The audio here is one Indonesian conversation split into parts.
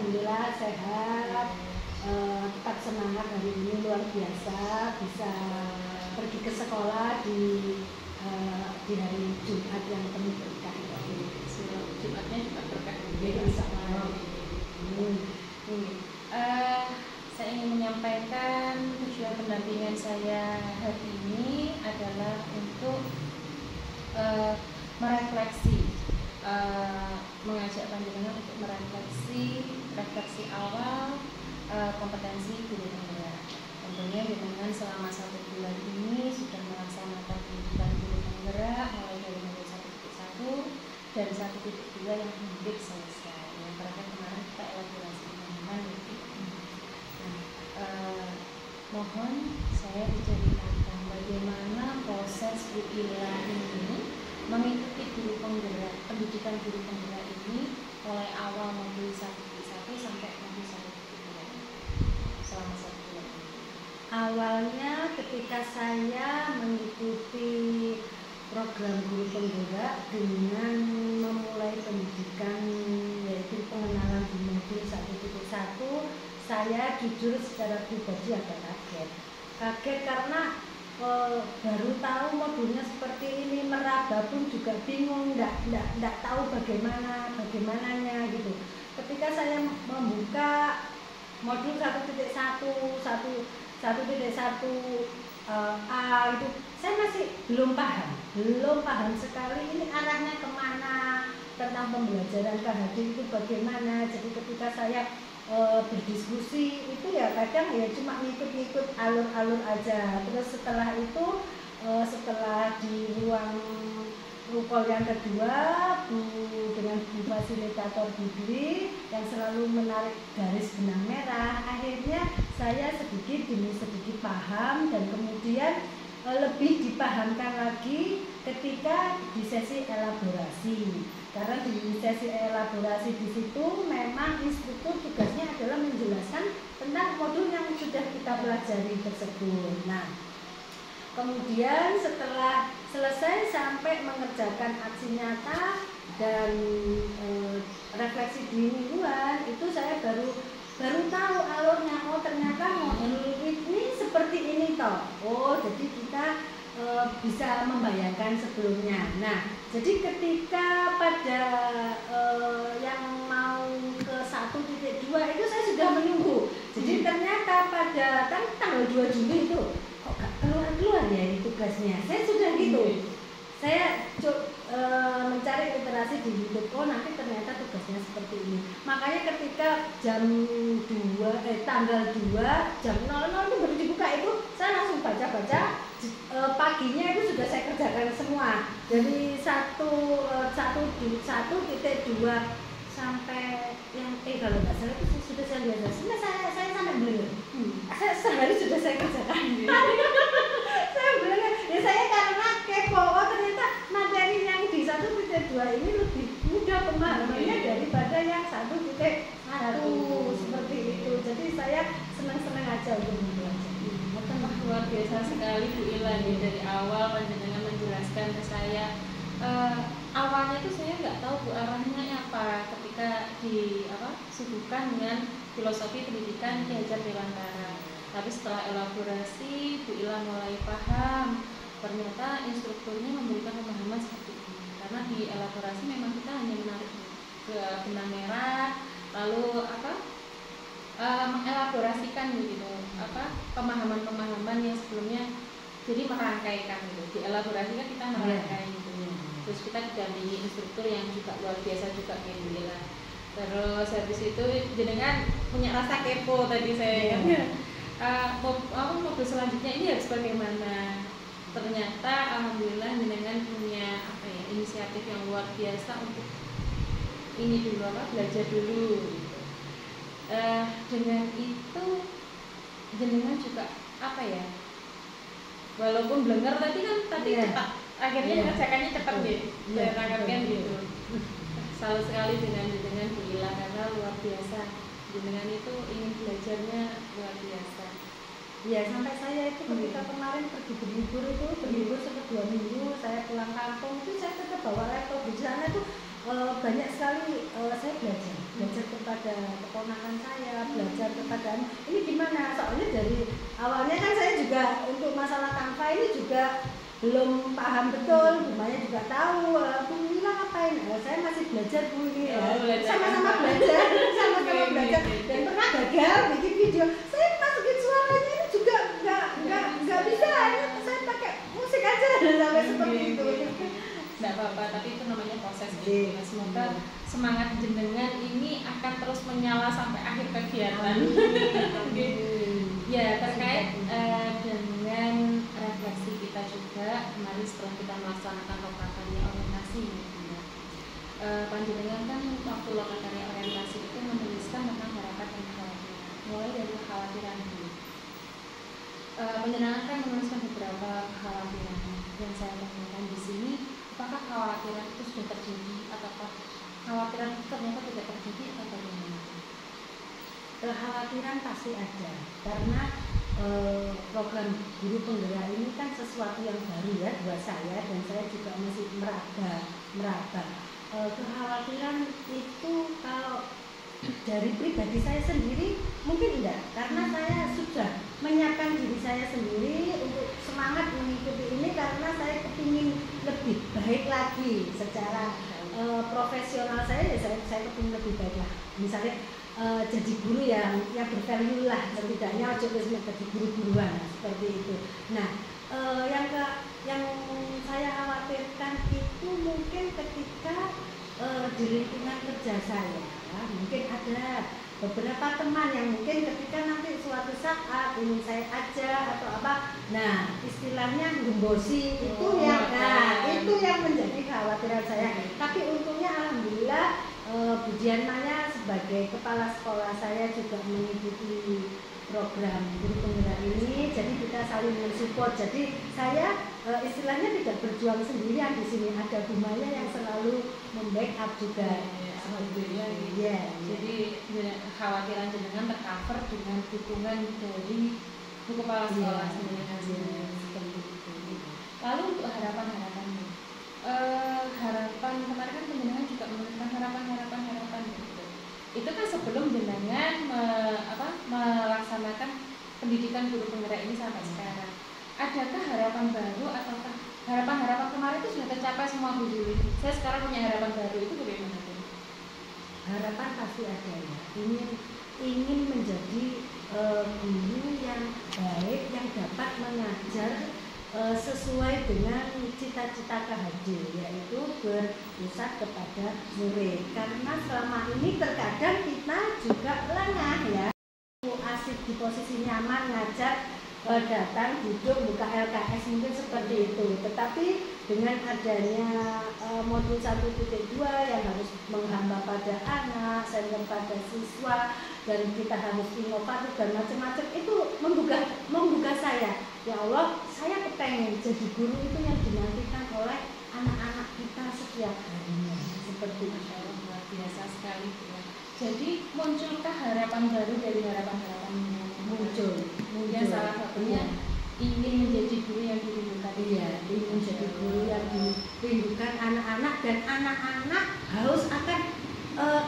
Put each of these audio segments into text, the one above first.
alhamdulillah sehat, tetap semangat hari ini, luar biasa bisa pergi ke sekolah di hari Jumat yang penuh berkah. Jumatnya juga berkah Ya, insya Allah. Saya ingin menyampaikan tujuan pendampingan saya hari ini adalah untuk merefleksi, mengajak panjenengan untuk refleksi awal kompetensi guru penggerak. Tentunya dengan selama 1 bulan ini sudah melaksanakan pendidikan guru penggerak mulai dari modul 1.1 dan 1.2 yang hampir selesai. Yang terakhir kemarin kita elaborasi pemahaman. Mohon saya diceritakan bagaimana proses Bu Ila ini mengikuti guru penggerak, pendidikan guru penggerak ini mulai awal modul 1.1 sampai modul 1.2 selama 1 bulan ini. Awalnya ketika saya mengikuti program guru penggerak dengan memulai pendidikan yaitu pengenalan di modul 1.1, saya jujur secara pribadi agak kaget karena baru tahu modulnya seperti ini, meraba pun juga bingung, enggak tahu bagaimananya gitu. Ketika saya membuka modul 1.1 A itu saya masih belum paham sekali ini arahnya kemana, tentang pembelajaran KHD itu bagaimana. Jadi ketika saya berdiskusi itu ya kadang ya cuma ngikut alur-alur aja. Terus setelah itu setelah di ruang rukol yang kedua dengan Bu Fasilitator Bibli yang selalu menarik garis benang merah, akhirnya saya sedikit demi sedikit paham dan kemudian lebih dipahamkan lagi ketika di sesi elaborasi. Karena di sesi elaborasi di situ memang instruktur tugasnya adalah menjelaskan tentang modul yang sudah kita pelajari tersebut. Nah, kemudian setelah selesai sampai mengerjakan aksi nyata dan refleksi di mingguan, itu saya baru tahu alurnya. Oh, ternyata modul ini seperti ini toh. Oh, jadi kita bisa membayangkan sebelumnya. Nah, jadi ketika pada yang mau ke 1.2 itu saya sudah menunggu. Jadi ternyata pada tanggal 2 Juli itu kok gak keluar ya ini tugasnya. Saya sudah gitu. Saya mencari literasi di YouTube. Oh, nanti ternyata tugasnya seperti ini. Makanya ketika tanggal 2 jam 00 itu baru dibuka itu saya langsung baca-baca. Paginya itu sudah saya kerjakan semua. Jadi 1.2 sampai yang kalau nggak salah itu sudah saya lihat. Saya sampai beli. Saya sehari sudah saya kerjakan. Saya bilang ya saya karena kepo. Oh, ternyata materi yang di 1.2 ini lebih mudah pemahamannya daripada yang 1.1 seperti itu. Jadi saya senang-senang aja untuk belajar. Luar biasa sekali Bu Ila nih, dari awal panjenengan menjelaskan ke saya. Awalnya tuh saya nggak tahu Bu arahnya apa ketika disuguhkan dengan filosofi pendidikan Ki Hajar Dewantara. Tapi setelah elaborasi Bu Ila mulai paham, ternyata instrukturnya memberikan pemahaman seperti ini. Karena di elaborasi memang kita hanya menarik ke benang merah, lalu mengelaborasikan gitu pemahaman-pemahaman yang sebelumnya, jadi merangkaikan gitu. Di elaborasi kan kita merangkai gitu. Terus kita didampingi instruktur yang juga luar biasa juga kayak Bu Ila. Terus habis itu jenengan punya rasa kepo tadi saya modul selanjutnya ini harus bagaimana. Ternyata alhamdulillah jenengan punya inisiatif yang luar biasa untuk ini dulu belajar dulu. Dengan itu jenengan juga walaupun blenger tadi cepat, akhirnya kerjakannya cepat saya tangkapkan gitu. Salut sekali dengan Bu Ila karena luar biasa, jenengan itu ingin belajarnya luar biasa. Ya, sampai saya itu ketika kemarin pergi berlibur sekitar 2 minggu, saya pulang kampung itu saya tetap bawa laptop. Di sana tuh banyak sekali saya belajar kepada keponakan saya, belajar kepada ini gimana, soalnya dari awalnya kan saya juga untuk masalah Canva ini juga belum paham betul, rumahnya juga tahu Bu Mila ngapain, saya masih belajar Bu ini sama-sama belajar dan pernah gagal bikin video, saya masukin suaranya ini juga nggak bisa, ini saya pakai musik aja sampai seperti itu. Tidak apa-apa, tapi itu namanya proses gitu. Semoga semangat jenengan ini akan terus menyala sampai akhir kegiatan. Ya, terkait dengan refleksi kita juga kemarin setelah kita melaksanakan lokakarya orientasi ya. Panjenengan kan waktu lokakarya orientasi itu menuliskan tentang harapan dan kekhawatiran, mulai dari kekhawatiran dulu. Panjenengan kan menuliskan beberapa kekhawatiran yang saya tanyakan di sini. Apakah kekhawatiran itu sudah terjadi ataukah kekhawatiran itu ternyata tidak terjadi atau bagaimana? Kekhawatiran pasti ada karena program guru penggerak ini kan sesuatu yang baru ya buat saya, dan saya juga masih meraba. Kekhawatiran itu kalau dari pribadi saya sendiri mungkin enggak, karena saya sudah menyiapkan diri saya sendiri untuk semangat mengikuti ini karena saya kepingin lebih baik lagi secara profesional saya, ya saya kepingin lebih baik lah. Misalnya jadi guru yang bervalue lah, setidaknya coba jadi guru-guruan seperti itu. Nah, yang saya khawatirkan itu mungkin ketika di lingkungan kerja saya, mungkin ada beberapa teman yang mungkin ketika nanti suatu saat ingin saya ajar atau apa, nah istilahnya gembosi itu itu yang menjadi kekhawatiran saya. Tapi untungnya alhamdulillah pujian Maya sebagai kepala sekolah saya juga mengikuti program guru penggerak ini, jadi kita saling mensupport. Jadi saya istilahnya tidak berjuang sendirian di sini, ada Bu Maya yang selalu membackup juga. Jadi kekhawatiran jenengan tercover dengan dukungan dari Bu Kepala Sekolah sendiri. Lalu untuk harapan-harapannya, harapan kemarin kan jenengan juga menuliskan harapan gitu. Itu kan sebelum jenengan melaksanakan pendidikan guru penggerak ini sampai sekarang. Adakah harapan baru ataukah harapan-harapan kemarin itu sudah tercapai semua Bu Juli? Saya sekarang punya harapan baru, itu bagaimana? Harapan pasti ada ya. Ingin menjadi guru yang baik, yang dapat mengajar sesuai dengan cita-cita KHD, yaitu berpusat kepada murid. Karena selama ini terkadang kita juga lengah ya, asik di posisi nyaman ngajar, datang duduk buka LKS mungkin seperti itu. Tetapi dengan adanya modul 1.2 yang harus menghamba pada anak, sender pada siswa, dan kita harus inovatif dan macam-macam, itu membuka saya. Ya Allah, saya kepengen jadi guru itu yang dinantikan oleh anak-anak kita setiap harinya. Seperti Masya Allah, luar biasa sekali ya. Jadi munculkah harapan baru dari harapan-harapan ini? Muncul. Ya, salah satunya ingin menjadi guru yang dirindukan. Iya, ingin menjadi guru yang dirindukan anak-anak, dan anak-anak haus akan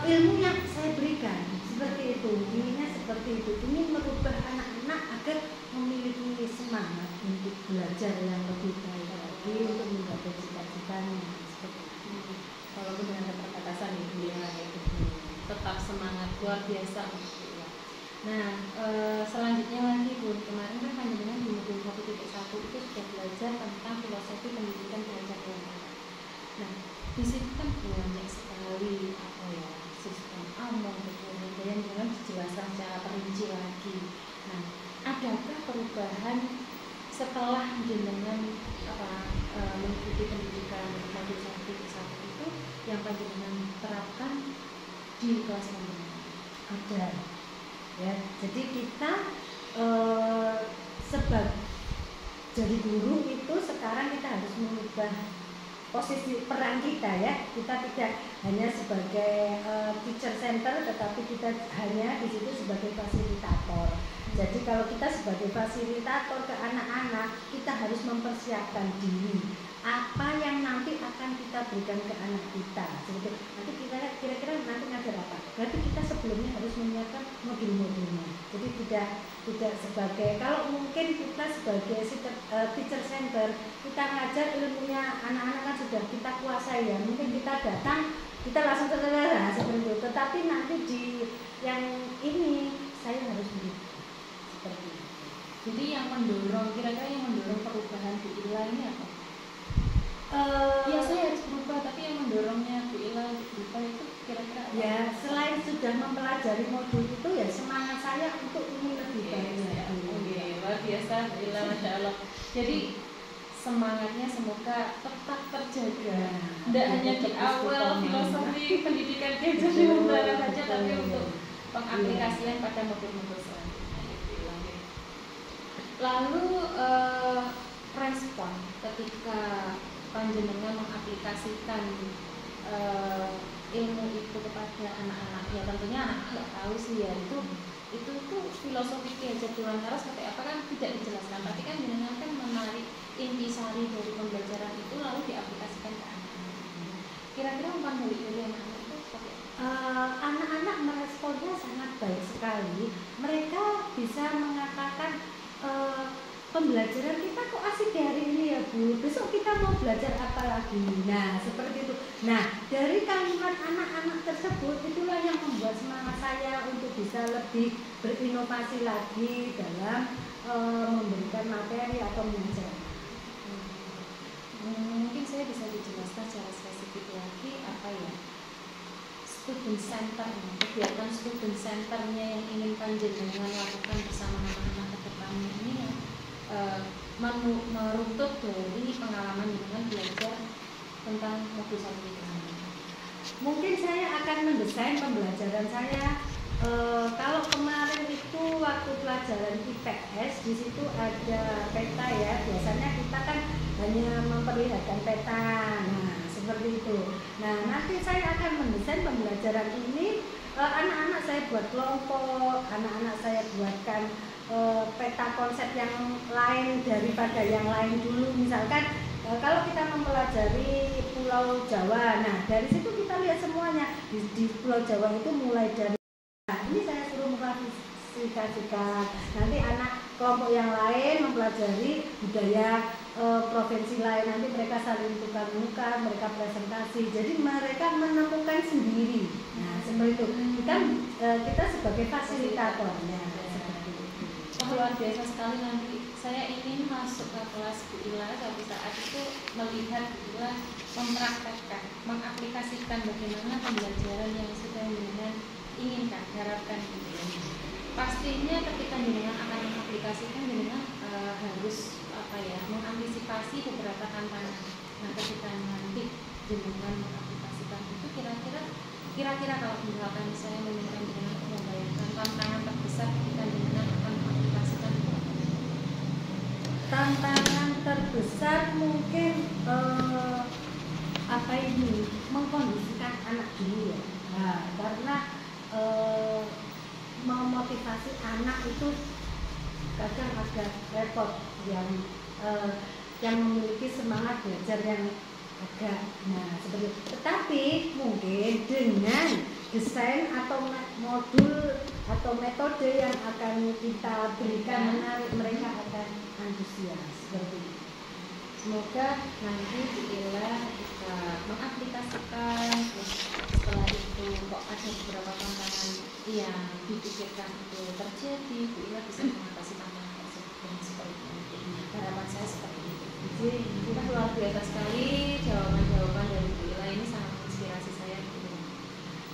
ilmu yang saya berikan. Seperti itu, inginnya seperti itu. Ingin merubah anak-anak agar memiliki semangat untuk belajar yang lebih baik lagi, untuk menggapai cita-citanya. Seperti itu. Walaupun dengan keterbatasan itu ya, tetap semangat, luar biasa. Nah, selanjutnya lagi Bu, kemarin kan panjenengan di modul 1.1 itu sudah belajar tentang filosofi pendidikan belajar kelompok. Nah, di situ kan banyak sekali sistem among yang dengan dijelaskan secara perinci lagi. Nah, adakah perubahan setelah jenengan mengikuti pendidikan modul 1.1 itu yang panjenengan terapkan di kelas panjenengan? Ada. Ya, jadi kita jadi guru itu sekarang kita harus mengubah posisi peran kita ya. Kita tidak hanya sebagai teacher center, tetapi kita hanya di situ sebagai fasilitator. Jadi kalau kita sebagai fasilitator ke anak-anak, kita harus mempersiapkan diri apa yang nanti akan kita berikan ke anak kita. Jadi nanti berarti kita sebelumnya harus menyiapkan modul-modulnya. Jadi tidak sebagai, kalau mungkin kita sebagai teacher center, kita ngajar ilmunya anak-anak kan sudah kita kuasai ya, mungkin kita datang kita langsung terserah seperti itu. Tetapi nanti di yang ini saya harus begitu seperti itu. Jadi yang mendorong, kira-kira yang mendorong perubahan Bu Ila ini apa? Ya saya harus berubah, tapi yang mendorongnya Bu Ila untuk berubah itu kira-kira apa? Ya selain sudah mempelajari modul itu ya semangat saya untuk ingin lebih baik lagi. Oke, luar biasa Bu Ila, Masya Allah. Jadi semangatnya semoga tetap terjaga. Tidak hanya di awal filosofi pendidikan gadget di Membara saja, tapi untuk pengaplikasian pada modul-modul selanjutnya. Lalu respon ketika panjenengan mengaplikasikan ilmu itu kepada anak-anak, ya tentunya anak-anak nggak tahu sih ya itu filosofi gadget di Membara seperti apa kan tidak dijelaskan, tapi kan jenengan kan menarik intisari dari pembelajaran itu lalu diaplikasikan ke anak-anak. Kira-kira umpan balik dari anak-anak itu seperti apa? Anak-anak meresponnya sangat baik sekali. Mereka bisa mengatakan pembelajaran kita kok asik di hari ini ya Bu, besok kita mau belajar apa lagi. Nah seperti itu. Nah dari kalimat anak-anak tersebut itulah yang membuat semangat saya untuk bisa lebih berinovasi lagi dalam memberikan materi atau mengajar. Mungkin saya bisa dijelaskan secara spesifik lagi apa ya, student center, kegiatan student centernya yang ingin panjenengan lakukan bersama anak-anak ke depannya ini meruntut dari pengalaman dengan belajar tentang modul satu ini. Mungkin saya akan mendesain pembelajaran saya. Kalau kemarin itu waktu pelajaran IPS di situ ada peta ya, biasanya kita kan hanya memperlihatkan peta, nah seperti itu. Nah nanti saya akan mendesain pembelajaran ini, anak-anak saya buat kelompok, anak-anak saya buatkan peta konsep yang lain daripada yang lain dulu. Misalkan kalau kita mempelajari Pulau Jawa, nah dari situ kita lihat semuanya di Pulau Jawa itu mulai dari ini saya suruh mengklasifikasikan. Nanti anak kelompok yang lain mempelajari budaya provinsi lain. Nanti mereka saling tukar-menukar, mereka presentasi. Jadi mereka menemukan sendiri. Nah seperti itu. Kita sebagai fasilitatornya. Luar biasa sekali. Nanti saya ingin masuk ke kelas Bu Ila suatu saat itu melihat Bu Ila mempraktekkan, mengaplikasikan bagaimana pembelajaran yang sudah dengan inginkan, harapkan gitu ya. Pastinya ketika jenengan akan mengaplikasikan, jenengan harus mengantisipasi beberapa tantangan. Nah ketika nanti jenengan mengaplikasikan itu kira-kira kalau misalkan saya meminta jenengan untuk membayangkan tantangan terbesar ketika jenengan akan mengaplikasikan itu apa? Tantangan terbesar mungkin mengkondisikan anak dulu ya. Nah, karena memotivasi anak itu kadang agak repot, yang memiliki semangat belajar yang agak seperti itu. Tetapi mungkin dengan desain atau modul atau metode yang akan kita berikan menarik, mereka akan antusias seperti itu. Semoga nanti Bu Ila bisa mengaplikasikan, setelah itu kok ada beberapa tantangan yang dipikirkan itu terjadi, Bu Ila bisa mengatasi tantangan tersebut dengan seperti itu. Harapan saya seperti itu. Jadi kita luar biasa sekali jawaban-jawaban dari Bu Ila ini sangat menginspirasi saya.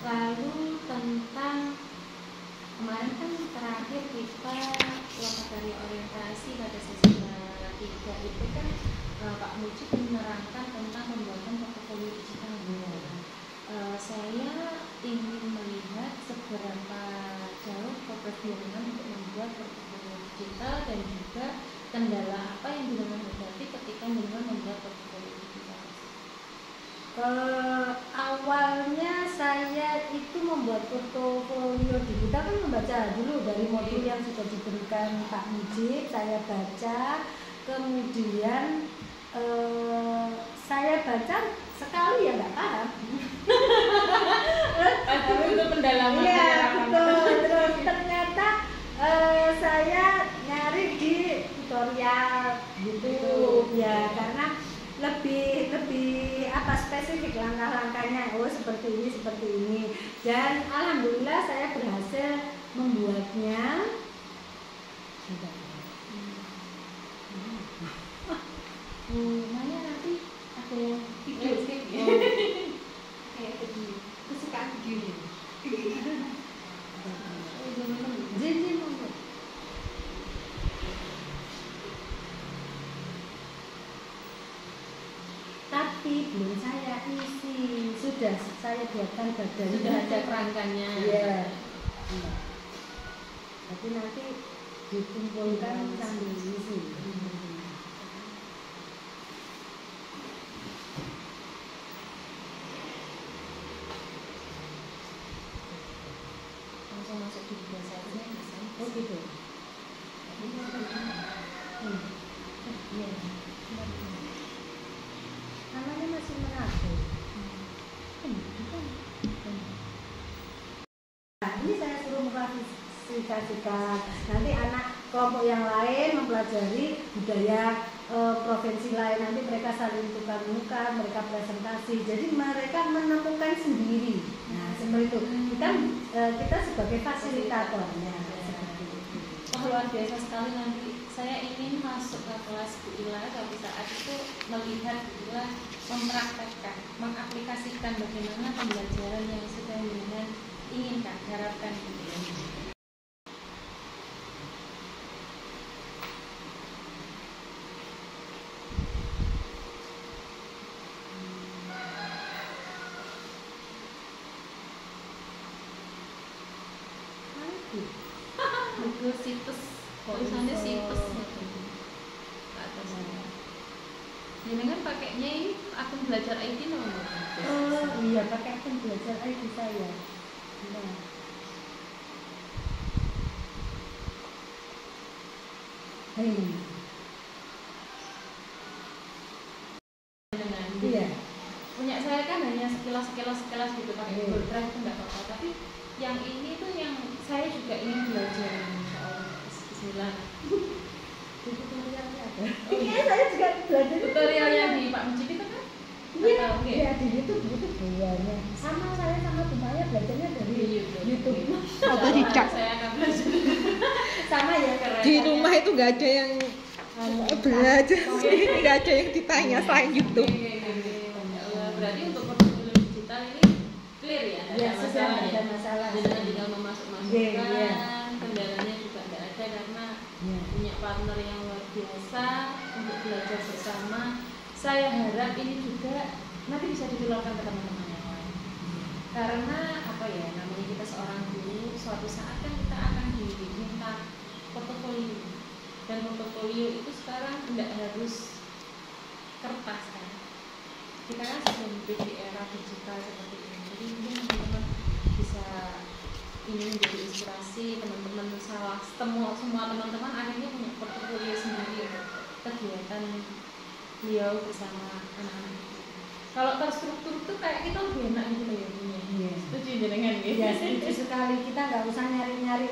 Lalu tentang kemarin kan terakhir kita lokakarya orientasi pada sesi 3 itu kan Pak Mujib menerangkan tentang pembuatan portofolio digital. Saya ingin melihat seberapa jauh progres jenengan untuk membuat portofolio digital dan juga kendala apa yang jenengan hadapi ketika jenengan membuat portofolio digital. Awalnya saya itu membuat portofolio digital kan membaca dulu dari modul yang sudah diberikan Pak Mujib, saya baca, kemudian saya baca sekali ya nggak paham. pendalaman Iya penyerapan. betul. Terus ternyata saya nyari di tutorial YouTube ya, karena lebih apa spesifik langkah-langkahnya. Oh seperti ini dan alhamdulillah saya berhasil membuatnya. Namanya nanti ada yang video kayak video kesukaan video. Jadi tapi belum saya isi, sudah saya buatkan badannya, Sudah ada kerangkanya. Iya. Tapi nanti dikumpulkan sambil isi. Langsung masuk di video saya bisa. Oh gitu. Iya. Namanya masih Manado. Nah, ini saya suruh mengklasifikasikan. Nanti anak kelompok yang lain mempelajari budaya provinsi lain. Nanti mereka saling tukar muka, mereka presentasi. Jadi mereka menemukan sendiri. Nah, seperti itu. Kita sebagai fasilitatornya. Luar biasa sekali. Nanti saya ingin masuk ke kelas Bu Ila, suatu saat itu melihat Bu Ila mempraktekkan, mengaplikasikan bagaimana pembelajaran yang sudah dengan inginkan, harapkan gitu ya. Buku situs, tulisannya situs gitu. Ke atasnya. Jadi kan pakainya ini akun belajar IT nomor. Oh iya, pakai akun belajar ID saya. Nah. Iya. Punya saya kan hanya sekilas gitu pakai Google Drive itu nggak apa-apa, tapi yang ini tuh yang saya juga ingin belajar, insya Allah. Bismillah. Tutorialnya ada. Iya, saya juga belajar Tutorial yang di Pak Mujib itu kan? Iya, ya di YouTube banyak. Sama saya sama Bumaya belajarnya dari YouTube. Atau dicak. Saya akan belajar. Sama ya. Di rumah itu nggak ada yang belajar, nggak ada yang ditanya selain YouTube. Berarti untuk portfolio digital ini clear ya? Ya, sudah ada masalah. Dengan tinggal memasukkan, kendalanya juga nggak ada karena punya partner yang luar biasa untuk belajar bersama. Saya harap ini juga nanti bisa ditularkan ke teman-teman yang lain. Karena apa ya, namanya kita seorang guru, suatu saat kan kita akan diminta portofolio. Dan portofolio itu sekarang tidak harus kertas kan. Kita kan sudah hidup di era digital seperti ini. Jadi mungkin teman-teman bisa ini menjadi inspirasi teman-teman, semua teman-teman akhirnya punya portofolio sendiri kegiatan beliau bersama anak-anak. Kalau terstruktur tuh kayak kita lebih enak gitu ya punya. Setuju jenengan gitu. Ya, setuju sekali. Kita nggak usah nyari-nyari,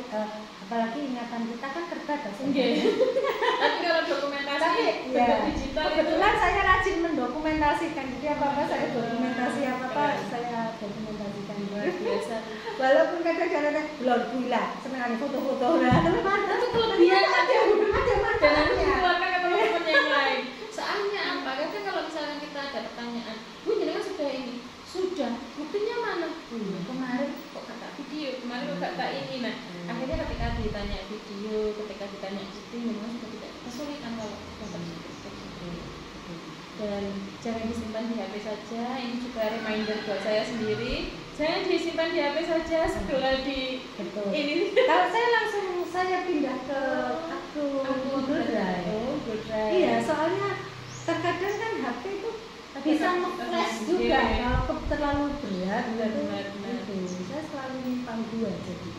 apalagi ingatan kita kan terbatas. Tapi kalau dokumentasi digital kebetulan saya rajin mendokumentasikan. Jadi apa-apa saya dokumentasi, apa-apa saya dokumentasikan. Luar biasa. Walaupun kadang-kadang belum gila, senang foto-foto lah. Itu kelebihan ada dan harus dikeluarkan ke teman-teman yang lain. Soalnya apa? Karena kalau misalnya kita ada pertanyaan, Bu jenengan sudah ini, sudah, buktinya mana? Kemarin kok kata video, kemarin kok kata ini. Nah, akhirnya ketika ditanya video, ketika ditanya bukti, memang sudah tidak kesulitan kalau dapat bukti. Dan jangan disimpan di HP saja. Ini juga reminder buat saya sendiri. Jangan disimpan di HP saja setelah di ini. Kalau saya langsung pindah ke akun Google Drive. Iya, soalnya terkadang kan HP itu bisa nge-flash juga kalau terlalu berat. Benar. Saya selalu nyimpan dua jadi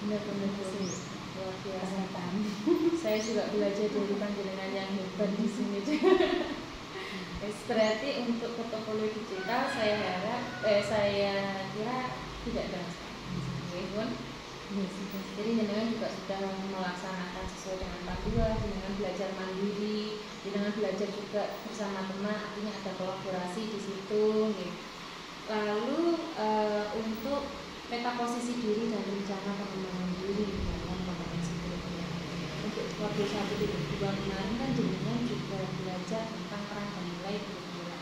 benar-benar luar biasa. saya juga belajar dari panjenengan yang hebat di sini. Berarti untuk portofolio digital saya kira tidak ada pun. Jadi jenengan juga sudah melaksanakan sesuai dengan panduan, dengan belajar mandiri, dengan belajar juga bersama teman, artinya ada kolaborasi di situ. Gitu. Lalu untuk peta posisi diri dan rencana pengembangan diri dalam kompetensi kurikulum. Untuk modul 1.2 kemarin kan jenengan juga belajar tentang peran dan nilai kurikulum.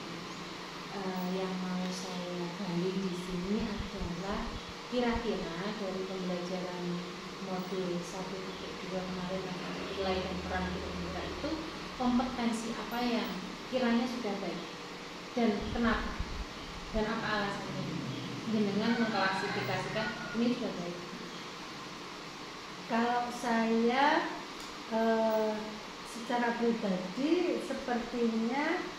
Yang mau saya gali di sini adalah kira-kira dari pembelajaran modul 1.2 kemarin tentang nilai dan peran kurikulum itu kompetensi apa yang kiranya sudah baik dan kenapa dan apa alasannya dengan mengklasifikasikan ini sudah baik. Kalau saya secara pribadi sepertinya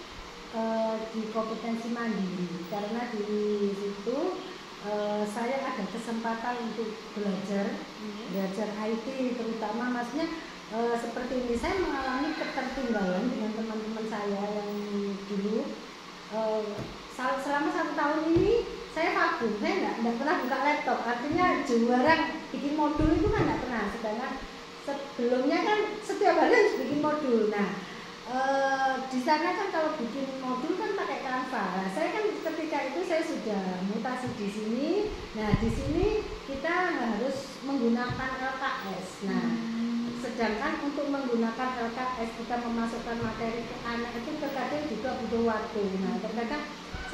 di kompetensi mandiri, karena di situ saya ada kesempatan untuk belajar IT, terutama maksudnya seperti ini, saya mengalami ketertinggalan dengan teman-teman saya yang dulu. Selama 1 tahun ini saya vakum, saya nggak pernah buka laptop, artinya juara bikin modul itu kan nggak pernah, sedangkan sebelumnya kan setiap hari harus bikin modul. Nah di sana kan kalau bikin modul kan pakai Canva. Nah, saya kan ketika itu saya sudah mutasi di sini. Nah di sini kita harus menggunakan LKS. Nah sedangkan untuk menggunakan LKS kita memasukkan materi ke anak itu terkadang juga butuh waktu. Nah terkadang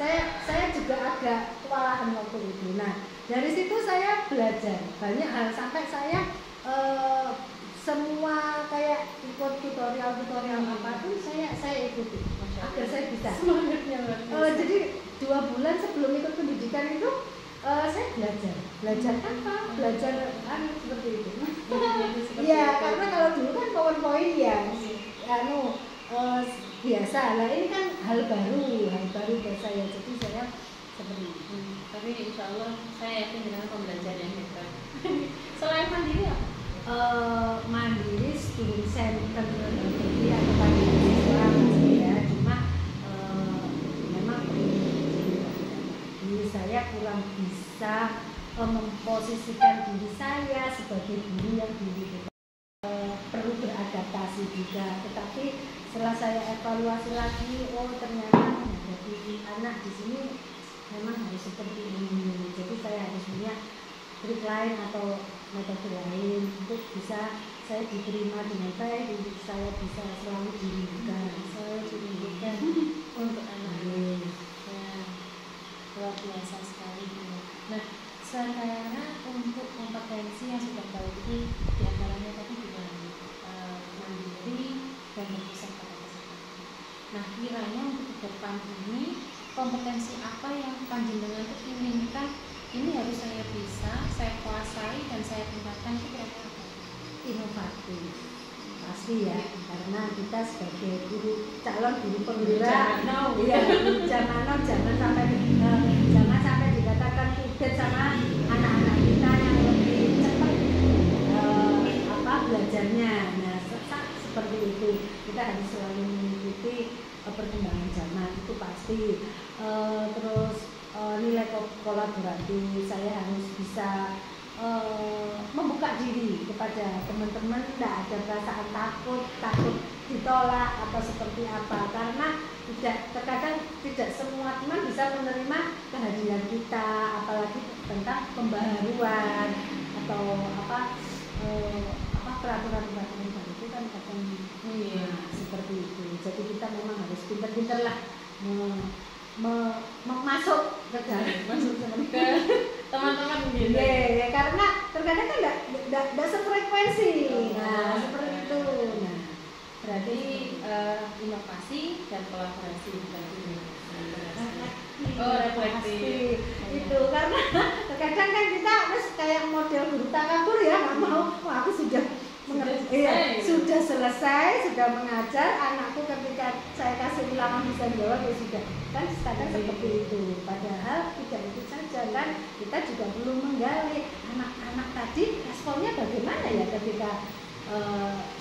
saya juga agak kewalahan waktu itu. Nah dari situ saya belajar banyak hal sampai saya semua kayak ikut tutorial apapun saya ikuti agar saya bisa. Jadi 2 bulan sebelum ikut pendidikan itu saya belajar apa? Belajar seperti itu. Iya, karena kalau dulu kan PowerPoint ya, biasa. Nah ini kan hal baru buat saya. Jadi saya seperti itu. Tapi insya Allah saya yakin dengan pembelajaran yang hebat. Selain mandiri apa? Mandiri student center, jadi atau panggil siswa ya, cuma memang diri saya kurang bisa memposisikan diri saya sebagai guru yang diri perlu beradaptasi juga. Tetapi setelah saya evaluasi lagi, oh ternyata menghadapi anak di sini memang harus seperti ini. Jadi saya harus punya trik lain atau metode lain untuk bisa saya diterima dengan baik, untuk saya bisa selalu dirindukan untuk anak. Ya, luar biasa sekali. Nah, sekarang untuk kompetensi yang sudah baik itu diantaranya tadi dengan mandiri dan berpusat pada kesehatan. Nah, kiranya untuk ke depan ini kompetensi apa yang panjenengan itu inginkan ini harus saya bisa, saya kuasai dan saya tingkatkan itu kira-kira apa? Inovatif pasti ya, karena kita sebagai calon guru penggerak jangan sampai dikatakan kudet sama anak-anak kita yang lebih cepat belajarnya. Nah seperti itu kita harus selalu mengikuti perkembangan zaman, itu pasti. Terus nilai kolaboratif, saya harus bisa membuka diri kepada teman-teman, tidak ada perasaan takut ditolak atau seperti apa, karena terkadang tidak semua teman bisa menerima kehadiran kita, apalagi tentang pembaharuan atau peraturan baru itu kan kadang seperti itu. Jadi kita memang harus pintar-pintar lah masuk ke teman-teman gitu. Ya, karena terkadang kan tidak sefrekuensi. Nah, seperti itu. Nah, berarti inovasi dan kolaborasi berarti. Refleksi. Itu karena terkadang kan kita harus kayak model guru takabur ya, nggak mau. Wah, aku sudah sudah selesai, sudah mengajar, anakku ketika saya kasih ulangan bisa jawab ya sudah. Kan kadang seperti itu. Padahal tidak itu saja kan, kita juga perlu menggali anak-anak tadi responnya bagaimana ya ketika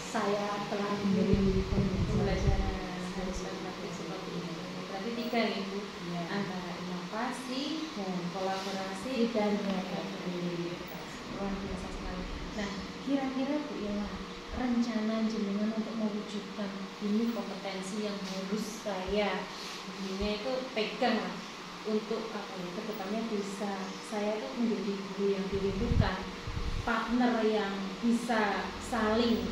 saya telah memberi pembelajaran harus seperti ini. Berarti 3 nih Bu, antara inovasi inovasi dan kolaborasi dan luar biasa sekali. Nah, kira-kira Bu Ila, rencana jenengan untuk mewujudkan ini kompetensi yang harus saya intinya itu pegang lah untuk apa ya, kedepannya bisa saya tuh menjadi guru yang dirindukan, partner yang bisa saling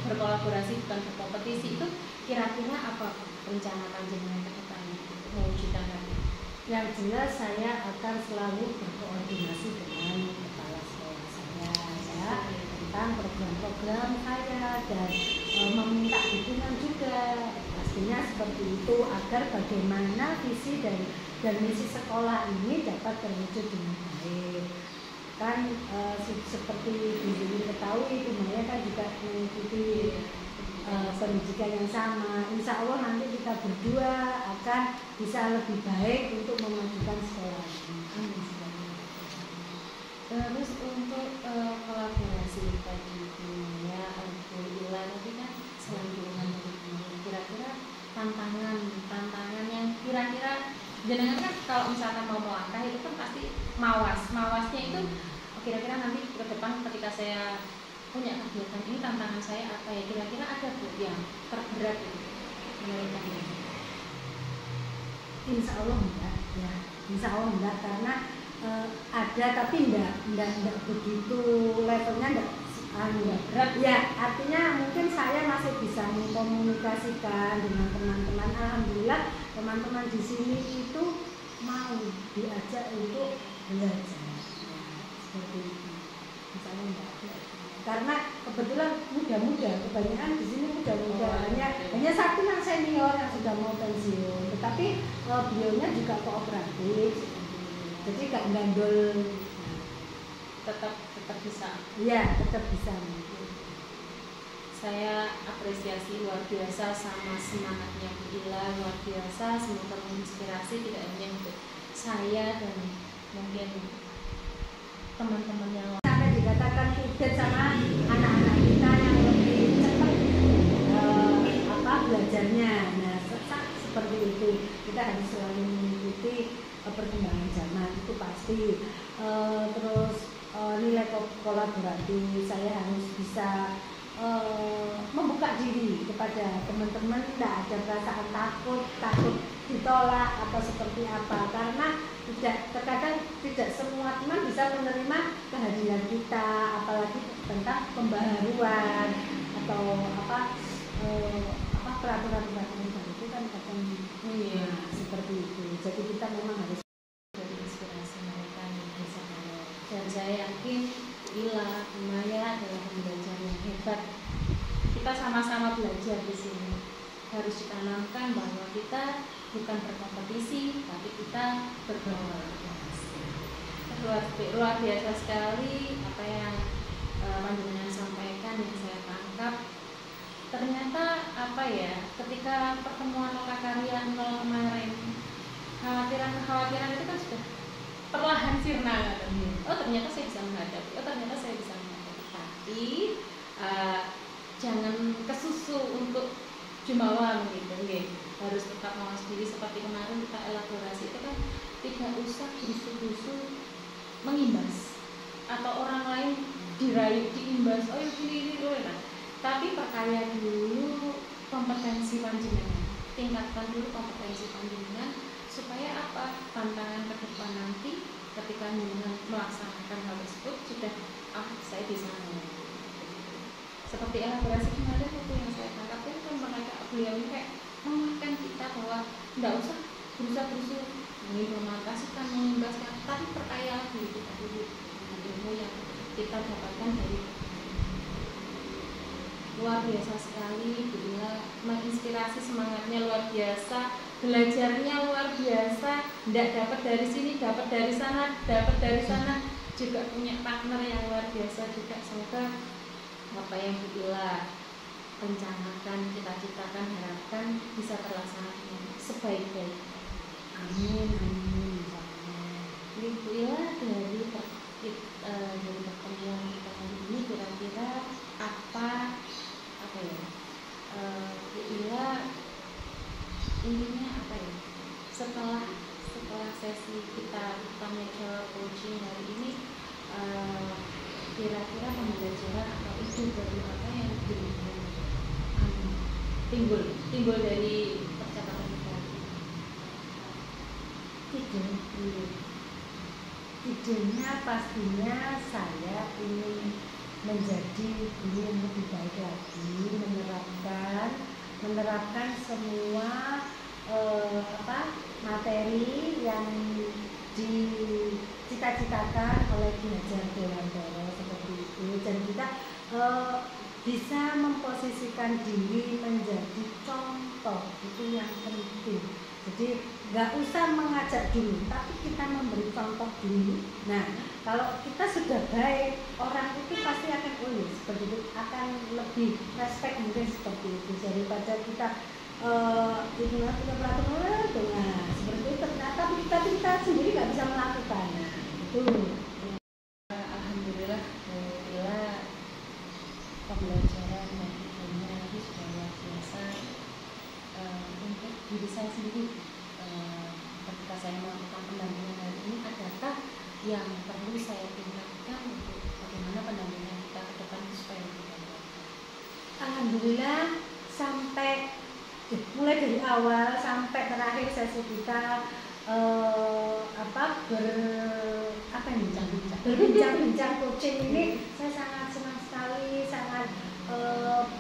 berkolaborasi bukan berkompetisi. Itu kira-kira apa rencana panjenengan ke depan untuk mewujudkan hal itu? Yang jelas saya akan selalu berkoordinasi dengan kepala sekolah saya ya, tentang program-program saya dan meminta dukungan juga pastinya seperti itu, agar bagaimana visi dan misi sekolah ini dapat terwujud dengan baik. Kan seperti Ibu ketahui, Ibu Maya kan juga mengikuti pendidikan yang sama. Insya Allah nanti kita berdua akan bisa lebih baik untuk memajukan sekolah ini. Terus untuk kolaborasi tadi Bu Maya, Bu Ila tadi kan selain dukungan dari guru, kira-kira tantangan yang kira-kira jenengan kan kalau misalkan mau melangkah itu kan pasti mawasnya itu kira-kira nanti ke depan ketika saya punya kegiatan ini tantangan saya apa ya, kira-kira ada Bu yang terberat itu menurut Anda? Insya Allah enggak ya, Insya Allah enggak, karena ada tapi enggak begitu levelnya, enggak berat ya, artinya mungkin saya masih bisa mengkomunikasikan dengan teman-teman. Alhamdulillah teman-teman di sini itu mau diajak untuk belajar ya, seperti itu. Insya Allah enggak, karena kebetulan muda-muda, kebanyakan di sini muda-muda, hanya satu yang senior yang sudah mau pensiun, tetapi beliaunya juga kooperatif, jadi gak gandol, tetap bisa. Iya, tetap bisa. Saya apresiasi luar biasa sama semangatnya Bu Ila, luar biasa, semoga menginspirasi tidak hanya untuk saya dan mungkin teman-teman yang lain. Sampai dikatakan kudet sama anak-anak kita yang lebih cepat belajarnya. Nah, seperti itu kita harus selalu mengikuti perkembangan zaman, itu pasti. Terus nilai kolaboratif, saya harus bisa membuka diri kepada teman-teman, tidak ada perasaan takut ditolak atau seperti apa, karena terkadang tidak semua teman bisa menerima kehadiran kita, apalagi tentang pembaharuan atau peraturan-peraturan baru itu kan kadang seperti itu. Jadi kita memang harus jadi inspirasi mereka yang bisa kalau, dan saya yakin Ila, Maya adalah pembelajar yang hebat. Kita sama-sama belajar di sini. Harus ditanamkan bahwa kita bukan berkompetisi, tapi kita berkolaborasi. Luar biasa sekali apa yang panjenengan sampaikan, yang saya tangkap. Ternyata apa ya, ketika pertemuan Lokakarya 0 kemarin, kekhawatiran itu kan sudah perlahan sirna. Oh ternyata saya bisa menghadapi, tapi jangan kesusu untuk jumawa begitu, harus tetap mawas diri. Seperti kemarin kita elaborasi itu kan tidak usah busu-busu mengimbas atau orang lain dirayu diimbas, oh ini tapi perkaya dulu kompetensi panjenengan, tingkatkan dulu kompetensi panjenengan supaya apa, tantangan ke depan nanti ketika jenengan melaksanakan hal tersebut sudah saya bisa mengerti. Seperti elaborasi kemarin itu yang saya tangkap kan mereka beliau ini kayak mengingatkan kita bahwa tidak usah berusaha mengimplementasikan, mengimbaskan, tapi perkaya diri kita dulu dengan ilmu yang kita dapatkan dari luar biasa sekali. Bu Ila menginspirasi, semangatnya luar biasa, belajarnya luar biasa, tidak dapat dari sini, dapat dari sana, juga punya partner yang luar biasa juga. Semoga apa yang Bu Ila rencanakan, cita-citakan, harapkan bisa terlaksana dengan sebaik-baiknya. amin. Bu Ila, dari pertemuan kita hari ini kira-kira apa ya, Bu Ila intinya apa ya, sesi kita tanya jawab coaching hari ini, kira-kira pembelajaran atau ide dari apa yang timbul dari percakapan kita? Idenya pastinya saya ingin menjadi guru yang lebih baik lagi, menerapkan semua materi yang dicita-citakan oleh Ki Hajar Dewantara seperti itu, dan kita bisa memposisikan diri menjadi contoh, itu yang penting. Jadi nggak usah mengajak dulu, tapi kita memberi contoh dulu. Nah, kalau kita sudah baik, orang itu pasti akan seperti itu, akan lebih respect mungkin seperti itu, daripada kita punya peraturan seperti itu, ternyata kita sendiri nggak bisa melakukan. Nah, itu. Alhamdulillah, pembelajaran dan ilmunya itu sudah luar biasa untuk diri saya sendiri. Ketika saya melakukan pendampingan hari ini, adakah yang perlu saya tingkatkan untuk bagaimana pendampingan kita ke depan supaya lebih baik? Alhamdulillah, sampai mulai dari awal sampai terakhir sesi kita berbincang coaching ini, saya sangat senang sekali,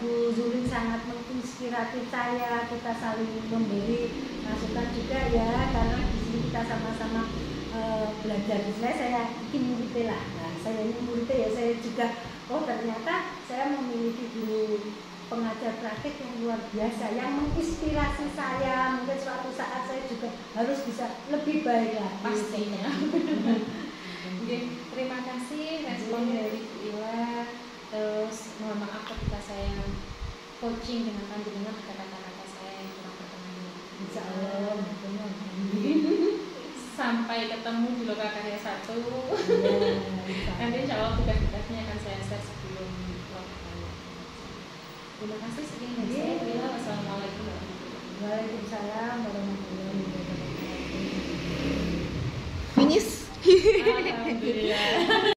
Bu Zulin sangat menginspiratif saya. Kita saling memberi masukan juga ya, karena di sini kita sama-sama belajar. Saya ingin muridnya lah. Nah, saya ini muridnya ya, saya juga ternyata saya memiliki guru pengajar praktik yang luar biasa, yang menginspirasi saya. Mungkin suatu saat saya juga harus bisa lebih baik lah. Pastinya. Terima kasih respon dari Bu Ila. Terus mohon maaf ketika saya coaching dengan panjenengan ada kata-kata saya yang kurang berkenan. Insya Allah, sampai ketemu di Lokakarya 1. Nanti insya Allah tugas-tugasnya akan saya share sebelum Lokakarya. Terima kasih, sekian dari saya. Wassalamualaikum warahmatullahi wabarakatuh. Waalaikumsalam warahmatullahi wabarakatuh. Finish. Alhamdulillah.